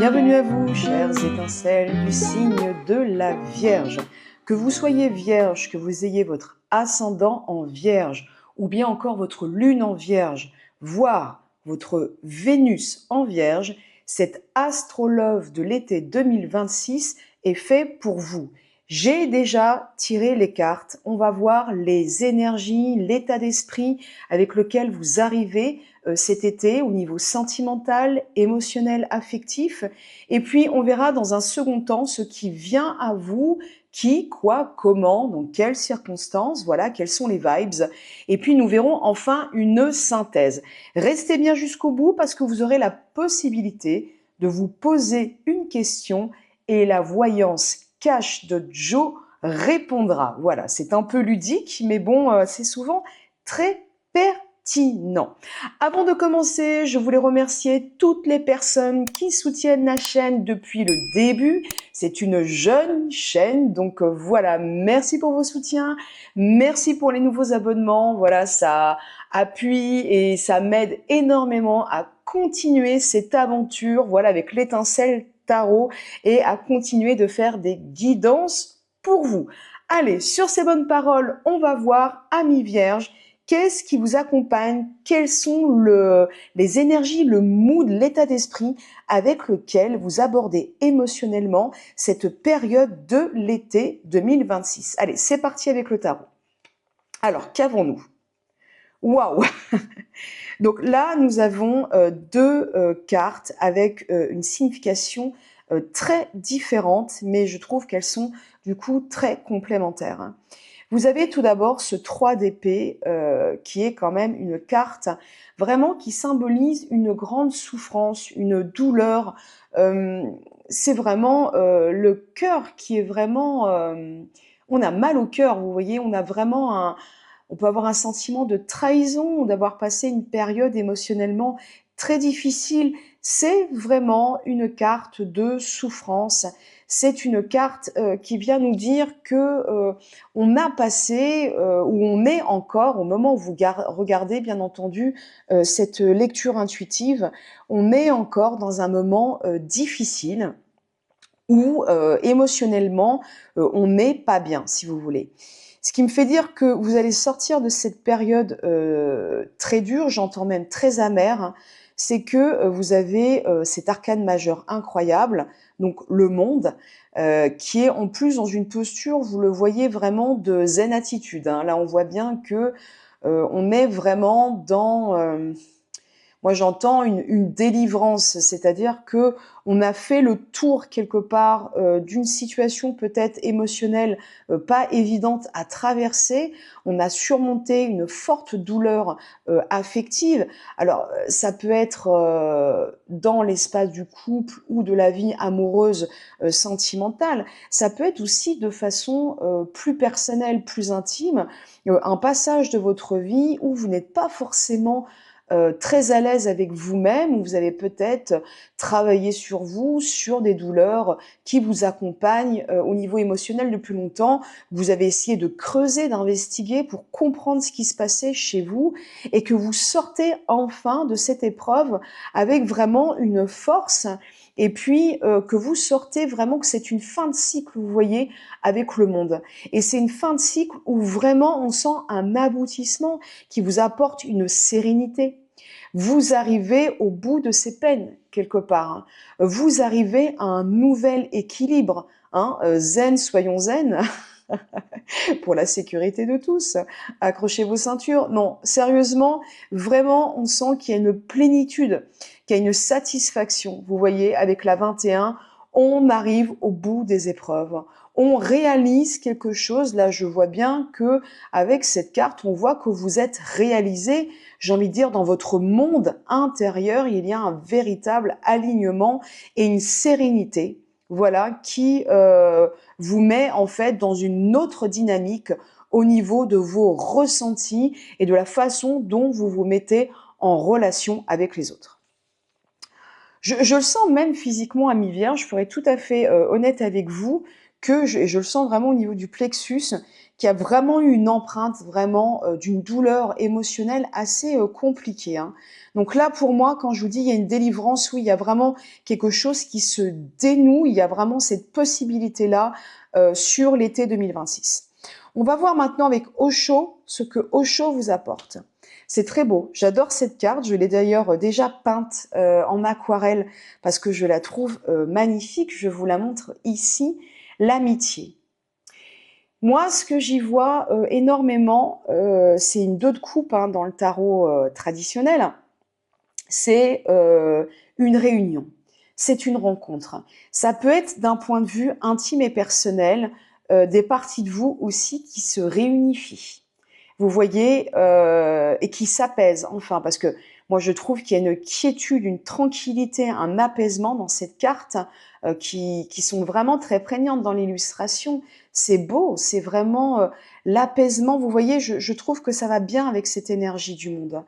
Bienvenue à vous, chères étincelles du signe de la Vierge. Que vous soyez Vierge, que vous ayez votre ascendant en Vierge, ou bien encore votre lune en Vierge, voire votre Vénus en Vierge, cet astrolove de l'été 2026 est fait pour vous. J'ai déjà tiré les cartes, on va voir les énergies, l'état d'esprit avec lequel vous arrivez cet été au niveau sentimental, émotionnel, affectif. Et puis, on verra dans un second temps ce qui vient à vous, qui, quoi, comment, dans quelles circonstances, voilà, quelles sont les vibes. Et puis, nous verrons enfin une synthèse. Restez bien jusqu'au bout parce que vous aurez la possibilité de vous poser une question et la voyance cash de Joe répondra. Voilà, c'est un peu ludique, mais bon, c'est souvent très pertinent. Avant de commencer, je voulais remercier toutes les personnes qui soutiennent la chaîne depuis le début. C'est une jeune chaîne, donc voilà, merci pour vos soutiens, merci pour les nouveaux abonnements. Voilà, ça appuie et ça m'aide énormément à continuer cette aventure, voilà, avec l'étincelle tarot et à continuer de faire des guidances pour vous. Allez, sur ces bonnes paroles, on va voir, amis vierges, qu'est-ce qui vous accompagne? Quelles sont les énergies, le mood, l'état d'esprit avec lequel vous abordez émotionnellement cette période de l'été 2026? Allez, c'est parti avec le tarot. Alors, qu'avons-nous? Waouh! Donc là, nous avons deux cartes avec une signification très différente, mais je trouve qu'elles sont du coup très complémentaires. Vous avez tout d'abord ce 3 d'épée qui est quand même une carte vraiment qui symbolise une grande souffrance, une douleur. C'est vraiment le cœur qui est vraiment... on a mal au cœur, vous voyez, on a vraiment on peut avoir un sentiment de trahison, d'avoir passé une période émotionnellement très difficile. C'est vraiment une carte de souffrance. C'est une carte qui vient nous dire que on a passé ou on est encore, au moment où vous regardez bien entendu cette lecture intuitive, on est encore dans un moment difficile où émotionnellement on n'est pas bien, si vous voulez. Ce qui me fait dire que vous allez sortir de cette période très dure, j'entends même très amère, hein, c'est que vous avez cet arcane majeur incroyable, donc le monde, qui est en plus dans une posture, vous le voyez vraiment de zen attitude. Hein. Là, on voit bien que on est vraiment dans moi, j'entends une délivrance, c'est-à-dire que on a fait le tour quelque part d'une situation peut-être émotionnelle pas évidente à traverser. On a surmonté une forte douleur affective. Alors, ça peut être dans l'espace du couple ou de la vie amoureuse sentimentale. Ça peut être aussi de façon plus personnelle, plus intime, un passage de votre vie où vous n'êtes pas forcément très à l'aise avec vous-même, où vous avez peut-être travaillé sur vous, sur des douleurs qui vous accompagnent au niveau émotionnel depuis longtemps. Vous avez essayé de creuser, d'investiguer pour comprendre ce qui se passait chez vous et que vous sortez enfin de cette épreuve avec vraiment une force et puis que vous sortez vraiment que c'est une fin de cycle, vous voyez, avec le monde. Et c'est une fin de cycle où vraiment on sent un aboutissement qui vous apporte une sérénité. Vous arrivez au bout de ces peines, quelque part. Hein. Vous arrivez à un nouvel équilibre. Hein. Zen, soyons zen, pour la sécurité de tous. Accrochez vos ceintures. Non, sérieusement, vraiment, on sent qu'il y a une plénitude, qu'il y a une satisfaction. Vous voyez, avec la 21, on arrive au bout des épreuves. On réalise quelque chose. Là, je vois bien que avec cette carte, on voit que vous êtes réalisé. J'ai envie de dire, dans votre monde intérieur, il y a un véritable alignement et une sérénité, voilà, qui vous met en fait dans une autre dynamique au niveau de vos ressentis et de la façon dont vous vous mettez en relation avec les autres. Je le sens même physiquement à mi-vierge, je ferai tout à fait honnête avec vous, que je le sens vraiment au niveau du plexus, qui a vraiment eu une empreinte vraiment d'une douleur émotionnelle assez compliquée, hein. Donc là, pour moi, quand je vous dis il y a une délivrance, oui, il y a vraiment quelque chose qui se dénoue, il y a vraiment cette possibilité-là sur l'été 2026. On va voir maintenant avec Osho ce que Osho vous apporte. C'est très beau, j'adore cette carte, je l'ai d'ailleurs déjà peinte en aquarelle parce que je la trouve magnifique, je vous la montre ici, l'amitié. Moi, ce que j'y vois énormément, c'est une 2 de coupe hein, dans le tarot traditionnel, c'est une réunion, c'est une rencontre. Ça peut être d'un point de vue intime et personnel, des parties de vous aussi qui se réunifient. Vous voyez, et qui s'apaisent enfin, parce que moi je trouve qu'il y a une quiétude, une tranquillité, un apaisement dans cette carte qui sont vraiment très prégnantes dans l'illustration. C'est beau, c'est vraiment l'apaisement. Vous voyez, je trouve que ça va bien avec cette énergie du monde.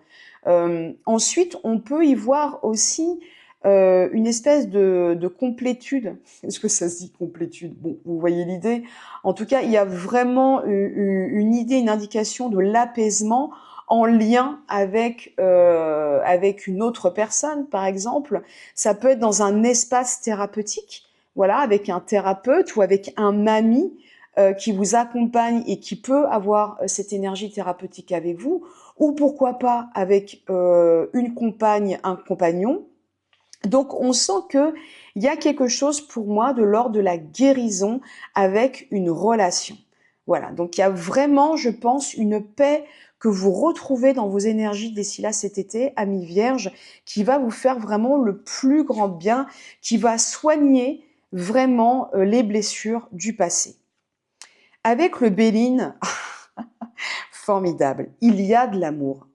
Ensuite, on peut y voir aussi une espèce de complétude. Est-ce que ça se dit complétude? Bon, vous voyez l'idée. En tout cas, il y a vraiment une idée, une indication de l'apaisement en lien avec une autre personne, par exemple. Ça peut être dans un espace thérapeutique, voilà, avec un thérapeute ou avec un ami qui vous accompagne et qui peut avoir cette énergie thérapeutique avec vous, ou pourquoi pas avec une compagne, un compagnon. Donc on sent que il y a quelque chose pour moi de l'ordre de la guérison avec une relation. Voilà, donc il y a vraiment, je pense, une paix que vous retrouvez dans vos énergies d'ici là cet été, amis vierges, qui va vous faire vraiment le plus grand bien, qui va soigner vraiment les blessures du passé. Avec le Béline, formidable, il y a de l'amour.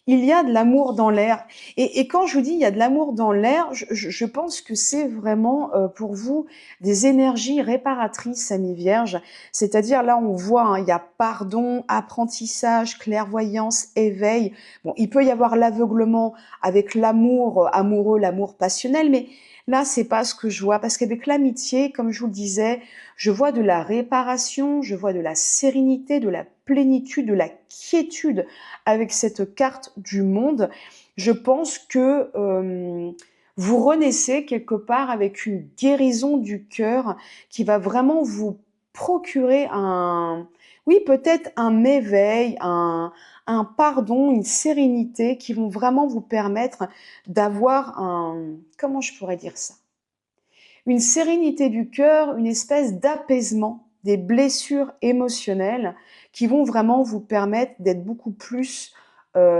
Il y a de l'amour dans l'air. Et quand je vous dis il y a de l'amour dans l'air, je pense que c'est vraiment pour vous des énergies réparatrices, amis vierges. C'est-à-dire là, on voit, hein, il y a pardon, apprentissage, clairvoyance, éveil. Bon, il peut y avoir l'aveuglement avec l'amour amoureux, l'amour passionnel, mais là, c'est pas ce que je vois. Parce qu'avec l'amitié, comme je vous le disais, je vois de la réparation, je vois de la sérénité, de la plénitude, de la quiétude avec cette carte du monde. Je pense que vous renaissez quelque part avec une guérison du cœur qui va vraiment vous procurer oui, peut-être un éveil, un pardon, une sérénité qui vont vraiment vous permettre d'avoir comment je pourrais dire ça? Une sérénité du cœur, une espèce d'apaisement des blessures émotionnelles qui vont vraiment vous permettre d'être beaucoup plus,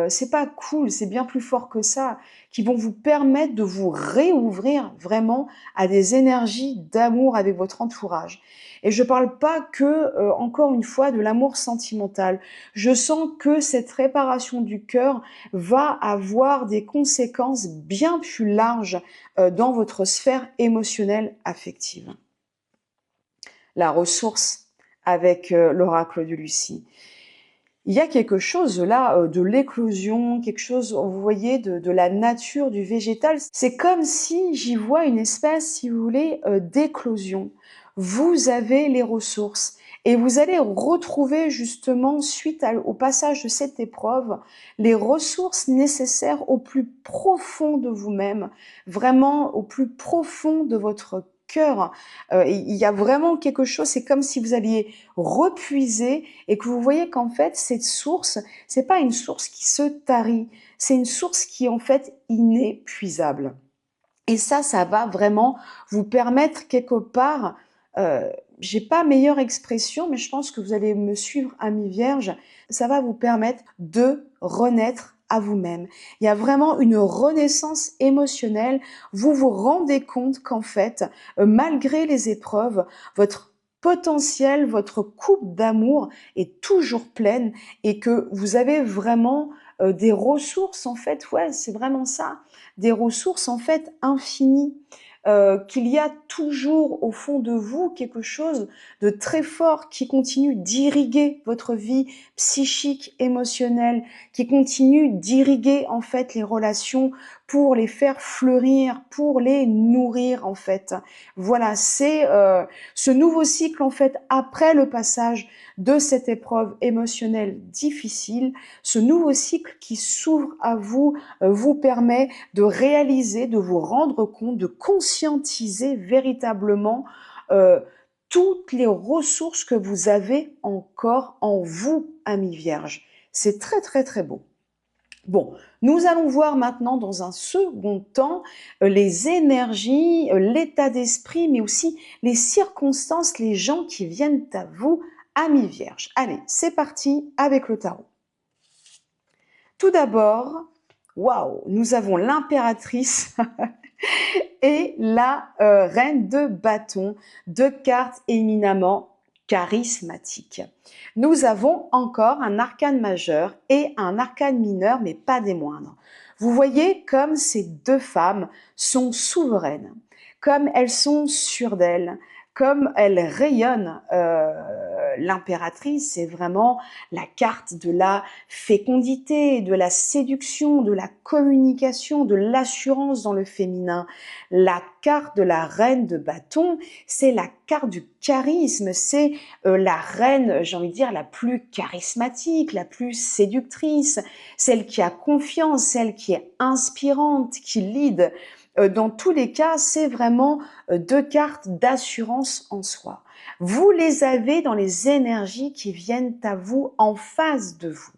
c'est pas cool, c'est bien plus fort que ça, qui vont vous permettre de vous réouvrir vraiment à des énergies d'amour avec votre entourage. Et je parle pas que, encore une fois, de l'amour sentimental. Je sens que cette réparation du cœur va avoir des conséquences bien plus larges dans votre sphère émotionnelle affective. La ressource avec l'oracle de Lucie. Il y a quelque chose là de l'éclosion, quelque chose, vous voyez, de la nature du végétal. C'est comme si j'y vois une espèce, si vous voulez, d'éclosion. Vous avez les ressources et vous allez retrouver justement, suite au passage de cette épreuve, les ressources nécessaires au plus profond de vous-même, vraiment au plus profond de votre cœur. Il y a vraiment quelque chose, c'est comme si vous alliez repuiser et que vous voyez qu'en fait, cette source, c'est pas une source qui se tarit, c'est une source qui est en fait inépuisable. Et ça va vraiment vous permettre quelque part, j'ai pas meilleure expression, mais je pense que vous allez me suivre, amis vierges, ça va vous permettre de renaître à vous-même. Il y a vraiment une renaissance émotionnelle. Vous vous rendez compte qu'en fait, malgré les épreuves, votre potentiel, votre coupe d'amour est toujours pleine et que vous avez vraiment des ressources, en fait, ouais, c'est vraiment ça, des ressources en fait infinies, qu'il y a toujours au fond de vous quelque chose de très fort qui continue d'irriguer votre vie psychique, émotionnelle, qui continue d'irriguer en fait les relations pour les faire fleurir, pour les nourrir en fait. Voilà, c'est ce nouveau cycle en fait après le passage de cette épreuve émotionnelle difficile, ce nouveau cycle qui s'ouvre à vous vous permet de réaliser, de vous rendre compte, de conscientiser véritablement euh, toutes les ressources que vous avez encore en vous, amis vierges. C'est très très très beau. Bon, nous allons voir maintenant dans un second temps les énergies, l'état d'esprit, mais aussi les circonstances, les gens qui viennent à vous, amis vierges. Allez, c'est parti avec le tarot. Tout d'abord, waouh, nous avons l'impératrice et la reine de bâton, deux cartes éminemment charismatiques. Nous avons encore un arcane majeur et un arcane mineur, mais pas des moindres. Vous voyez comme ces deux femmes sont souveraines, comme elles sont sûres d'elles, comme elles rayonnent. L'impératrice, c'est vraiment la carte de la fécondité, de la séduction, de la communication, de l'assurance dans le féminin. La carte de la reine de bâton, c'est la carte du charisme, c'est la reine, j'ai envie de dire, la plus charismatique, la plus séductrice, celle qui a confiance, celle qui est inspirante, qui lead. Dans tous les cas, c'est vraiment deux cartes d'assurance en soi. Vous les avez dans les énergies qui viennent à vous, en face de vous.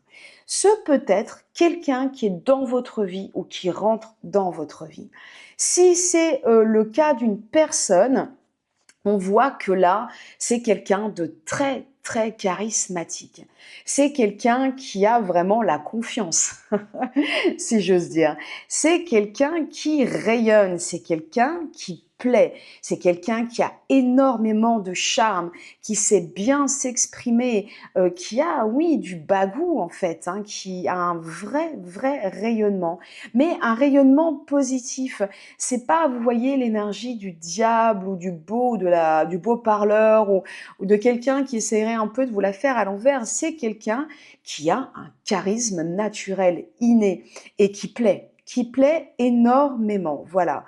Ce peut être quelqu'un qui est dans votre vie ou qui rentre dans votre vie. Si c'est le cas d'une personne, on voit que là, c'est quelqu'un de très, très charismatique. C'est quelqu'un qui a vraiment la confiance, si j'ose dire. C'est quelqu'un qui rayonne, c'est quelqu'un qui plaît, c'est quelqu'un qui a énormément de charme, qui sait bien s'exprimer, qui a, oui, du bagou en fait, hein, qui a un vrai, vrai rayonnement, mais un rayonnement positif. C'est pas, vous voyez, l'énergie du diable ou du beau, du beau parleur ou de quelqu'un qui essaierait un peu de vous la faire à l'envers. C'est quelqu'un qui a un charisme naturel, inné et qui plaît énormément. Voilà.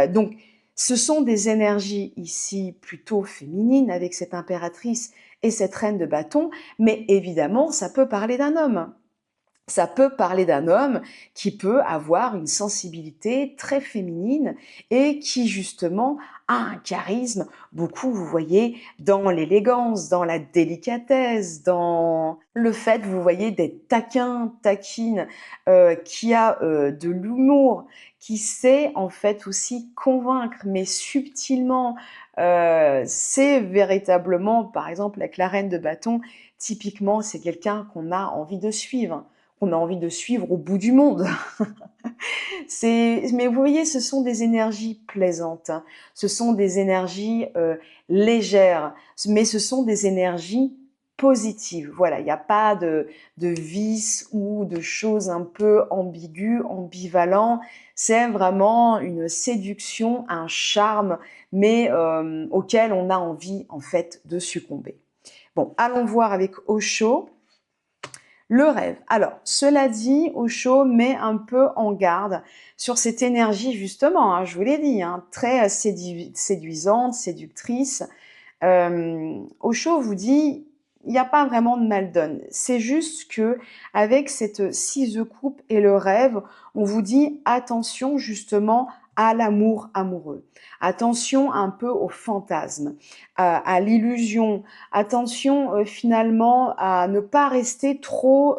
Donc, ce sont des énergies ici plutôt féminines avec cette impératrice et cette reine de bâton, mais évidemment, ça peut parler d'un homme. Ça peut parler d'un homme qui peut avoir une sensibilité très féminine et qui justement a un charisme beaucoup, vous voyez, dans l'élégance, dans la délicatesse, dans le fait, vous voyez, d'être taquin, taquine, qui a de l'humour, qui sait en fait aussi convaincre, mais subtilement. C'est véritablement, par exemple, avec la reine de bâton, typiquement, c'est quelqu'un qu'on a envie de suivre, qu'on a envie de suivre au bout du monde. Mais vous voyez, ce sont des énergies plaisantes, hein. Ce sont des énergies légères, mais ce sont des énergies positives. Voilà, il n'y a pas de vices ou de choses un peu ambiguës, ambivalents. C'est vraiment une séduction, un charme, mais auquel on a envie en fait de succomber. Bon, allons voir avec Osho. Le rêve. Alors, cela dit, Osho met un peu en garde sur cette énergie, justement, hein, je vous l'ai dit, hein, très séduisante, séductrice. Osho vous dit, il n'y a pas vraiment de mal donne. C'est juste que avec cette 6 de coupe et le rêve, on vous dit attention justement à l'amour amoureux. Attention un peu au fantasme, à l'illusion. Attention finalement à ne pas rester trop...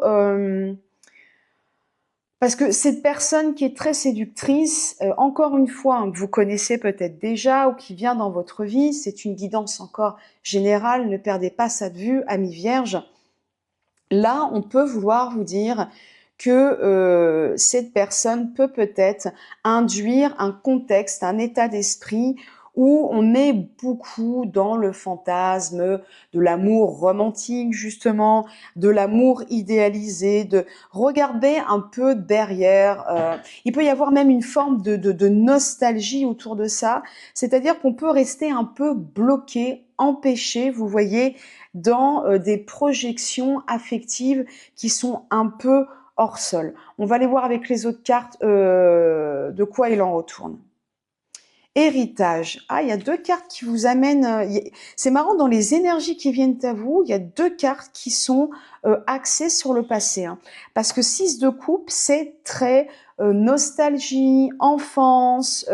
parce que cette personne qui est très séductrice, encore une fois, hein, que vous connaissez peut-être déjà ou qui vient dans votre vie, c'est une guidance encore générale, ne perdez pas ça de vue, amis vierges. Là, on peut vouloir vous dire que cette personne peut peut-être induire un contexte, un état d'esprit où on est beaucoup dans le fantasme de l'amour romantique, justement, de l'amour idéalisé, de regarder un peu derrière. Il peut y avoir même une forme de nostalgie autour de ça, c'est-à-dire qu'on peut rester un peu bloqué, empêché, vous voyez, dans des projections affectives qui sont un peu hors sol. On va aller voir avec les autres cartes de quoi il en retourne. Héritage. Ah, il y a deux cartes qui vous amènent. C'est marrant, dans les énergies qui viennent à vous, il y a deux cartes qui sont axées sur le passé. Hein. Parce que 6 de coupe, c'est très nostalgie, enfance.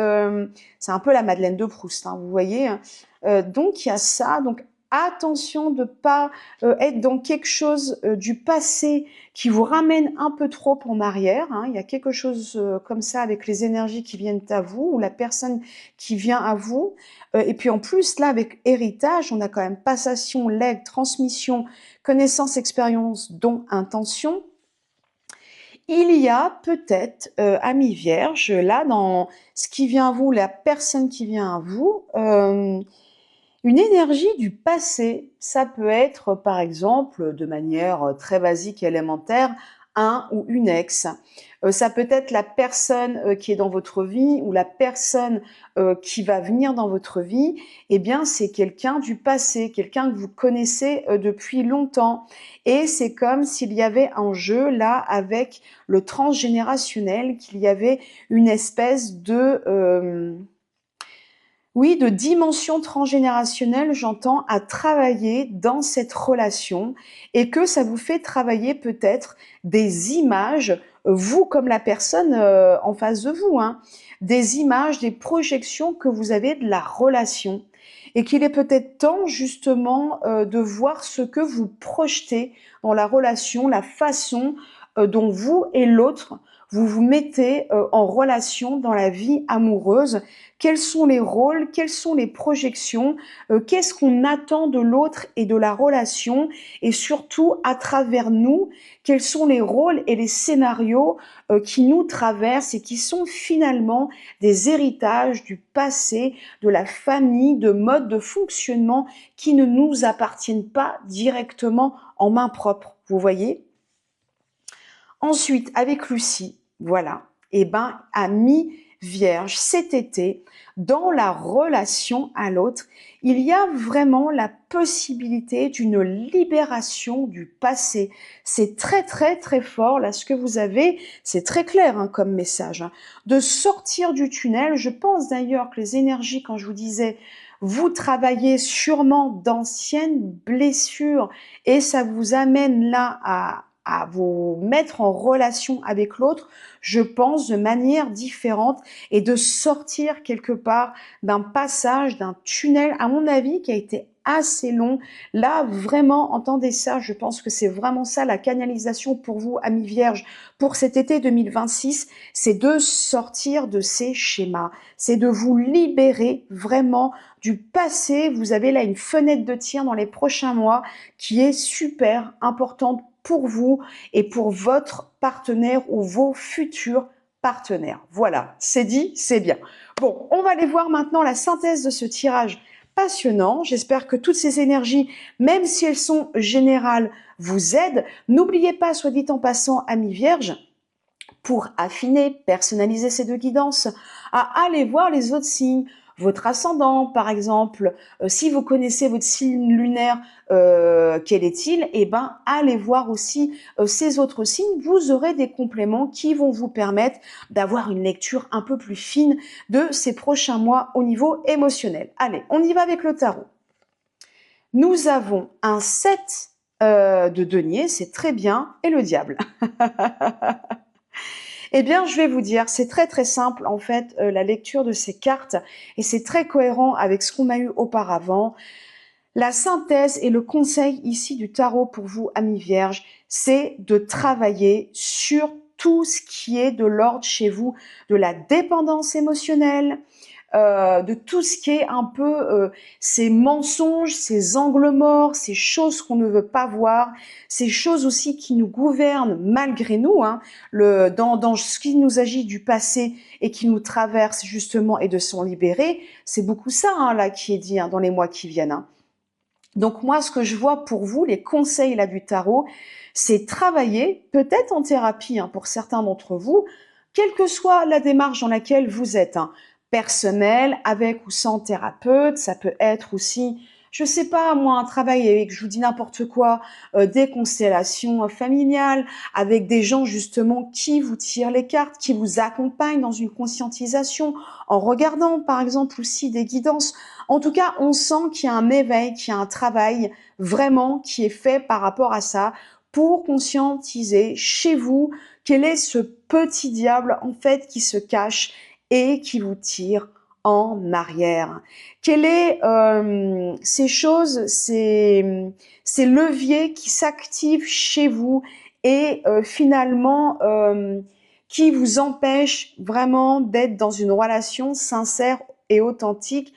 C'est un peu la Madeleine de Proust, hein, vous voyez. Hein. Donc, il y a ça. Donc, attention de pas être dans quelque chose du passé qui vous ramène un peu trop en arrière. Hein. Il y a quelque chose comme ça avec les énergies qui viennent à vous ou la personne qui vient à vous. Et puis en plus, là, avec héritage, on a quand même passation, legs, transmission, connaissance, expérience, don, intention. Il y a peut-être, amis vierges, là, dans ce qui vient à vous, la personne qui vient à vous, une énergie du passé. Ça peut être, par exemple, de manière très basique et élémentaire, un ou une ex. Ça peut être la personne qui est dans votre vie ou la personne qui va venir dans votre vie. Eh bien, c'est quelqu'un du passé, quelqu'un que vous connaissez depuis longtemps. Et c'est comme s'il y avait un jeu là avec le transgénérationnel, qu'il y avait une espèce de oui, de dimension transgénérationnelle, j'entends, à travailler dans cette relation et que ça vous fait travailler peut-être des images, vous comme la personne en face de vous, hein, des images, des projections que vous avez de la relation et qu'il est peut-être temps justement de voir ce que vous projetez dans la relation, la façon dont vous et l'autre vous vous mettez en relation dans la vie amoureuse. Quels sont les rôles, quelles sont les projections, qu'est-ce qu'on attend de l'autre et de la relation, et surtout à travers nous, quels sont les rôles et les scénarios qui nous traversent et qui sont finalement des héritages du passé, de la famille, de modes de fonctionnement qui ne nous appartiennent pas directement en main propre. Vous voyez ? Ensuite, avec Lucie, voilà, eh ben, amis vierge, cet été, dans la relation à l'autre, il y a vraiment la possibilité d'une libération du passé. C'est très, très, très fort. Là, ce que vous avez, c'est très clair hein, comme message. Hein. De sortir du tunnel, je pense d'ailleurs que les énergies, quand je vous disais, vous travaillez sûrement d'anciennes blessures et ça vous amène là à vous mettre en relation avec l'autre, je pense, de manière différente et de sortir quelque part d'un passage, d'un tunnel, à mon avis, qui a été assez long. Là, vraiment, entendez ça, je pense que c'est vraiment ça la canalisation pour vous, amis vierges, pour cet été 2026, c'est de sortir de ces schémas, c'est de vous libérer vraiment du passé. Vous avez là une fenêtre de tir dans les prochains mois qui est super importante pour vous et pour votre partenaire ou vos futurs partenaires. Voilà, c'est dit, c'est bien. Bon, on va aller voir maintenant la synthèse de ce tirage passionnant. J'espère que toutes ces énergies, même si elles sont générales, vous aident. N'oubliez pas, soit dit en passant, amis vierges, pour affiner, personnaliser ces deux guidances, à aller voir les autres signes. Votre ascendant, par exemple, si vous connaissez votre signe lunaire, quel est-il? Eh ben, allez voir aussi ces autres signes. Vous aurez des compléments qui vont vous permettre d'avoir une lecture un peu plus fine de ces prochains mois au niveau émotionnel. Allez, on y va avec le tarot. Nous avons un 7 de denier, c'est très bien, et le diable. Eh bien, je vais vous dire, c'est très très simple en fait la lecture de ces cartes et c'est très cohérent avec ce qu'on a eu auparavant. La synthèse et le conseil ici du tarot pour vous, amis vierges, c'est de travailler sur tout ce qui est de l'ordre chez vous, de la dépendance émotionnelle, de tout ce qui est un peu ces mensonges, ces angles morts, ces choses qu'on ne veut pas voir, ces choses aussi qui nous gouvernent malgré nous, hein, dans ce qui nous agit du passé et qui nous traverse justement et de s'en libérer, c'est beaucoup ça hein, là qui est dit hein, dans les mois qui viennent. Hein. Donc moi, ce que je vois pour vous, les conseils là du tarot, c'est travailler, peut-être en thérapie hein, pour certains d'entre vous, quelle que soit la démarche dans laquelle vous êtes. Hein, personnel, avec ou sans thérapeute, ça peut être aussi, je sais pas moi, un travail avec, je vous dis n'importe quoi, des constellations familiales, avec des gens justement qui vous tirent les cartes, qui vous accompagnent dans une conscientisation, en regardant par exemple aussi des guidances. En tout cas, on sent qu'il y a un éveil, qu'il y a un travail vraiment qui est fait par rapport à ça pour conscientiser chez vous quel est ce petit diable en fait qui se cache et qui vous tire en arrière. Quels sont ces choses, ces leviers qui s'activent chez vous et finalement qui vous empêchent vraiment d'être dans une relation sincère et authentique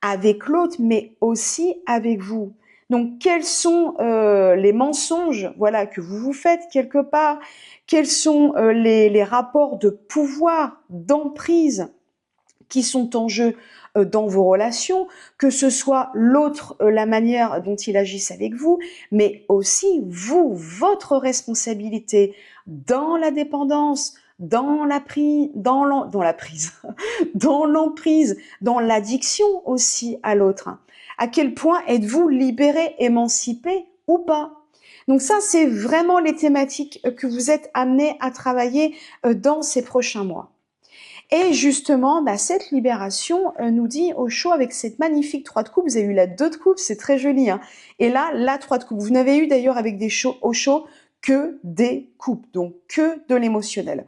avec l'autre, mais aussi avec vous. Donc, quels sont les mensonges, voilà, que vous vous faites quelque part? Quels sont les rapports de pouvoir, d'emprise qui sont en jeu dans vos relations, que ce soit l'autre, la manière dont il agisse avec vous, mais aussi vous, votre responsabilité dans la dépendance, dans la prise, dans la prise, dans l'emprise, dans l'addiction aussi à l'autre. À quel point êtes-vous libéré, émancipé ou pas? Donc ça, c'est vraiment les thématiques que vous êtes amenés à travailler dans ces prochains mois. Et justement, cette libération nous dit au chaud avec cette magnifique 3 de coupe, vous avez eu la 2 de coupe, c'est très joli, hein. Et là, la 3 de coupe. Vous n'avez eu d'ailleurs avec des au chaud que des coupes, donc que de l'émotionnel.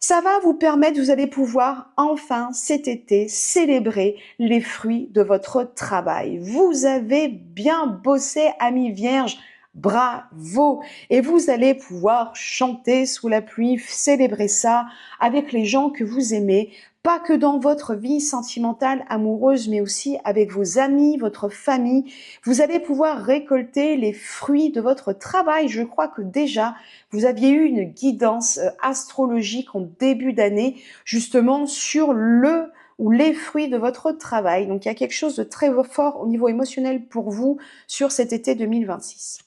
Ça va vous permettre, vous allez pouvoir enfin cet été célébrer les fruits de votre travail. Vous avez bien bossé, amis vierges, bravo! Et vous allez pouvoir chanter sous la pluie, célébrer ça avec les gens que vous aimez, pas que dans votre vie sentimentale, amoureuse, mais aussi avec vos amis, votre famille. Vous allez pouvoir récolter les fruits de votre travail. Je crois que déjà, vous aviez eu une guidance astrologique en début d'année, justement sur le ou les fruits de votre travail. Donc, il y a quelque chose de très fort au niveau émotionnel pour vous sur cet été 2026.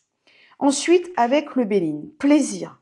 Ensuite, avec le Béline, plaisir.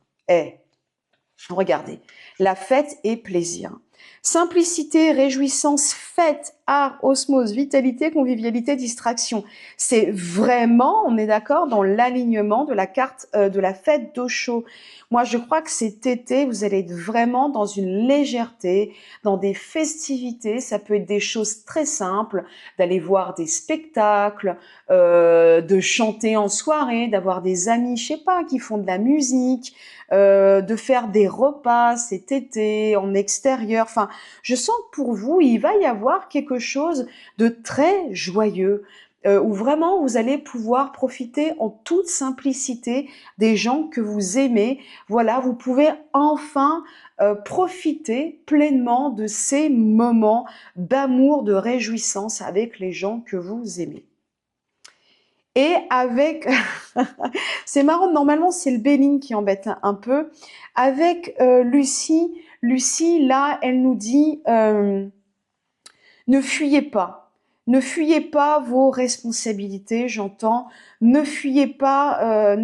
Regardez, la fête et plaisir. Simplicité, réjouissance, fête, art, osmose, vitalité, convivialité, distraction. C'est vraiment, on est d'accord, dans l'alignement de la carte de la fête d'Osho. Moi, je crois que cet été, vous allez être vraiment dans une légèreté, dans des festivités. Ça peut être des choses très simples, d'aller voir des spectacles, de chanter en soirée, d'avoir des amis, je sais pas, qui font de la musique, de faire des repas cet été en extérieur. Enfin, je sens que pour vous, il va y avoir quelque chose de très joyeux, où vraiment vous allez pouvoir profiter en toute simplicité des gens que vous aimez. Voilà, vous pouvez enfin profiter pleinement de ces moments d'amour, de réjouissance avec les gens que vous aimez. Et avec, c'est marrant, normalement c'est le Béline qui embête un peu. Avec Lucie, là, elle nous dit ne fuyez pas. Ne fuyez pas vos responsabilités, j'entends. Ne fuyez pas.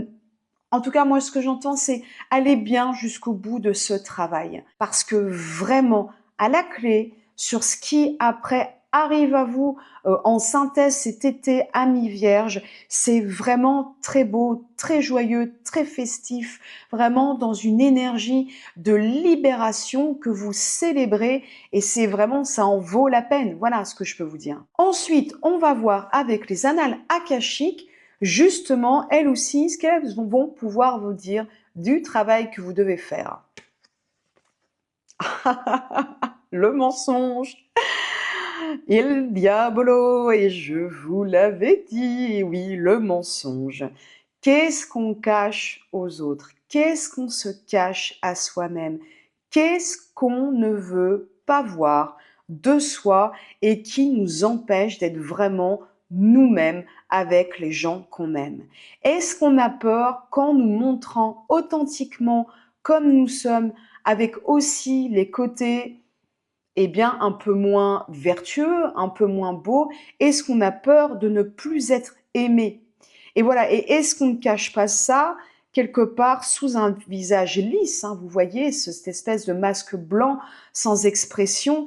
En tout cas, moi, ce que j'entends, c'est aller bien jusqu'au bout de ce travail. Parce que vraiment, à la clé, sur ce qui après arrive à vous en synthèse cet été à mi-vierge, c'est vraiment très beau, très joyeux, très festif, vraiment dans une énergie de libération que vous célébrez et c'est vraiment, ça en vaut la peine. Voilà ce que je peux vous dire. Ensuite, on va voir avec les annales akashiques, justement, elles aussi, ce qu'elles vont pouvoir vous dire du travail que vous devez faire. Le mensonge. Il diabolo, et je vous l'avais dit, oui, le mensonge. Qu'est-ce qu'on cache aux autres? Qu'est-ce qu'on se cache à soi-même? Qu'est-ce qu'on ne veut pas voir de soi et qui nous empêche d'être vraiment nous-mêmes avec les gens qu'on aime? Est-ce qu'on a peur qu'en nous montrant authentiquement comme nous sommes, avec aussi les côtés bien un peu moins vertueux, un peu moins beaux, est-ce qu'on a peur de ne plus être aimé? Et voilà, et est-ce qu'on ne cache pas ça quelque part sous un visage lisse, hein, vous voyez, cette espèce de masque blanc sans expression?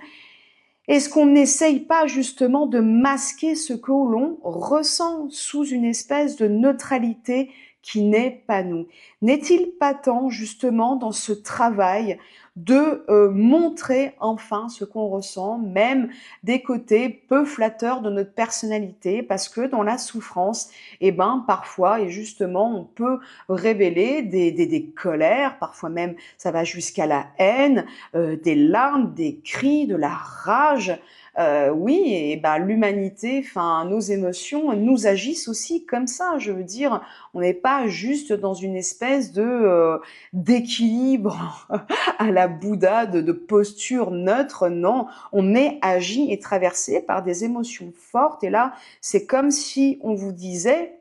Est-ce qu'on n'essaye pas justement de masquer ce que l'on ressent sous une espèce de neutralité qui n'est pas nous? N'est-il pas temps justement dans ce travail de montrer enfin ce qu'on ressent, même des côtés peu flatteurs de notre personnalité, parce que dans la souffrance, eh ben, parfois, et justement, on peut révéler des colères, parfois même ça va jusqu'à la haine, des larmes, des cris, de la rage. Oui, et bah, l'humanité, enfin nos émotions nous agissent aussi comme ça. Je veux dire, on n'est pas juste dans une espèce de d'équilibre à la Bouddha, de posture neutre. Non, on est agi et traversé par des émotions fortes. Et là, c'est comme si on vous disait,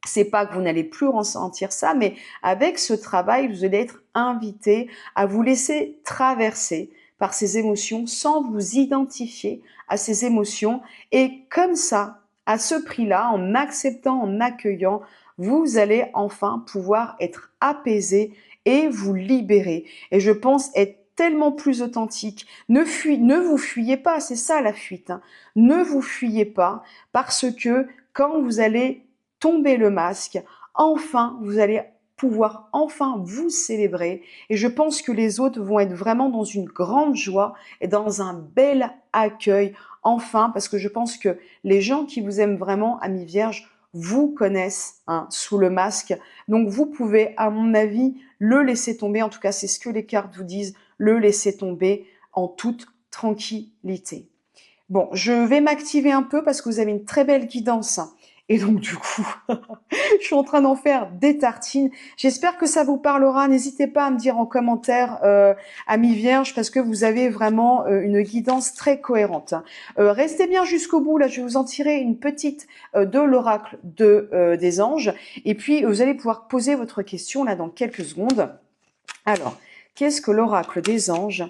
c'est pas que vous n'allez plus ressentir ça, mais avec ce travail, vous allez être invité à vous laisser traverser par ces émotions sans vous identifier à ces émotions. Et comme ça, à ce prix-là, en acceptant, en accueillant, vous allez enfin pouvoir être apaisé et vous libérer. Et je pense être tellement plus authentique. Ne vous fuyez pas, c'est ça la fuite, hein. Ne vous fuyez pas parce que quand vous allez tomber le masque, enfin, vous allez pouvoir enfin vous célébrer. Et je pense que les autres vont être vraiment dans une grande joie et dans un bel accueil, enfin, parce que je pense que les gens qui vous aiment vraiment, amis vierges, vous connaissent hein, sous le masque. Donc vous pouvez, à mon avis, le laisser tomber. En tout cas, c'est ce que les cartes vous disent, le laisser tomber en toute tranquillité. Bon, je vais m'activer un peu parce que vous avez une très belle guidance. Et donc, du coup, je suis en train d'en faire des tartines. J'espère que ça vous parlera. N'hésitez pas à me dire en commentaire, amis vierges, parce que vous avez vraiment une guidance très cohérente. Restez bien jusqu'au bout. Là, je vais vous en tirer une petite de l'oracle des anges. Et puis, vous allez pouvoir poser votre question là dans quelques secondes. Alors, qu'est-ce que l'oracle des anges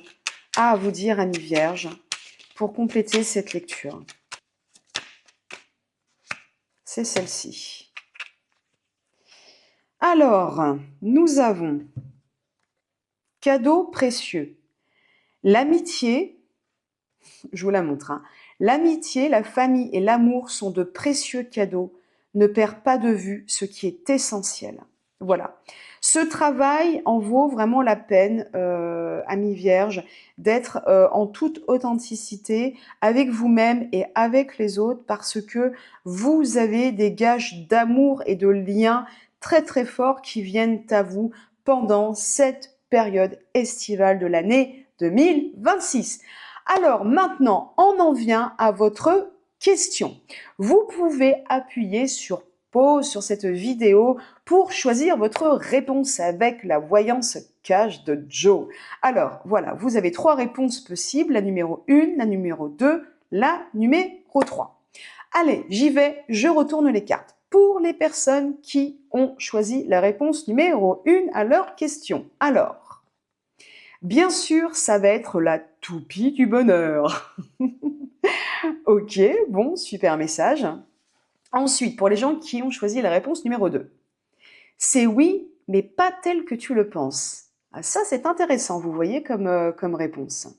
a à vous dire, amis vierges, pour compléter cette lecture? C'est celle-ci. Alors, nous avons cadeau précieux. L'amitié, je vous la montre, hein. L'amitié, la famille et l'amour sont de précieux cadeaux. Ne perds pas de vue ce qui est essentiel. Voilà. Ce travail en vaut vraiment la peine, amis vierges, d'être en toute authenticité avec vous-même et avec les autres parce que vous avez des gages d'amour et de lien très très forts qui viennent à vous pendant cette période estivale de l'année 2026. Alors maintenant, on en vient à votre question. Vous pouvez appuyer sur pause sur cette vidéo pour choisir votre réponse avec la voyance cash de Joe. Alors voilà, vous avez 3 réponses possibles, la numéro 1, la numéro 2, la numéro 3. Allez, j'y vais, je retourne les cartes. Pour les personnes qui ont choisi la réponse numéro 1 à leur question. Alors, bien sûr, ça va être la toupie du bonheur. Ok, bon, super message. Ensuite, pour les gens qui ont choisi la réponse numéro 2. C'est oui, mais pas tel que tu le penses. Ah, ça, c'est intéressant, vous voyez, comme réponse.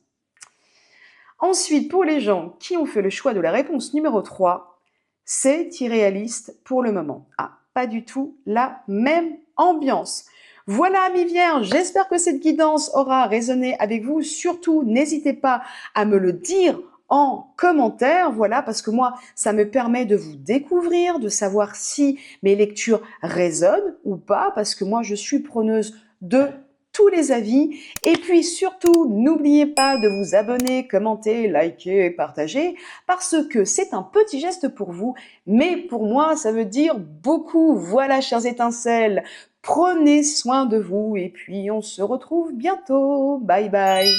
Ensuite, pour les gens qui ont fait le choix de la réponse numéro 3, c'est irréaliste pour le moment. Ah, pas du tout la même ambiance. Voilà, amis vierges, j'espère que cette guidance aura résonné avec vous. Surtout, n'hésitez pas à me le dire en commentaire, voilà, parce que moi, ça me permet de vous découvrir, de savoir si mes lectures résonnent ou pas, parce que moi, je suis preneuse de tous les avis. Et puis surtout, n'oubliez pas de vous abonner, commenter, liker, partager, parce que c'est un petit geste pour vous, mais pour moi, ça veut dire beaucoup. Voilà, chers étincelles, prenez soin de vous et puis on se retrouve bientôt. Bye bye.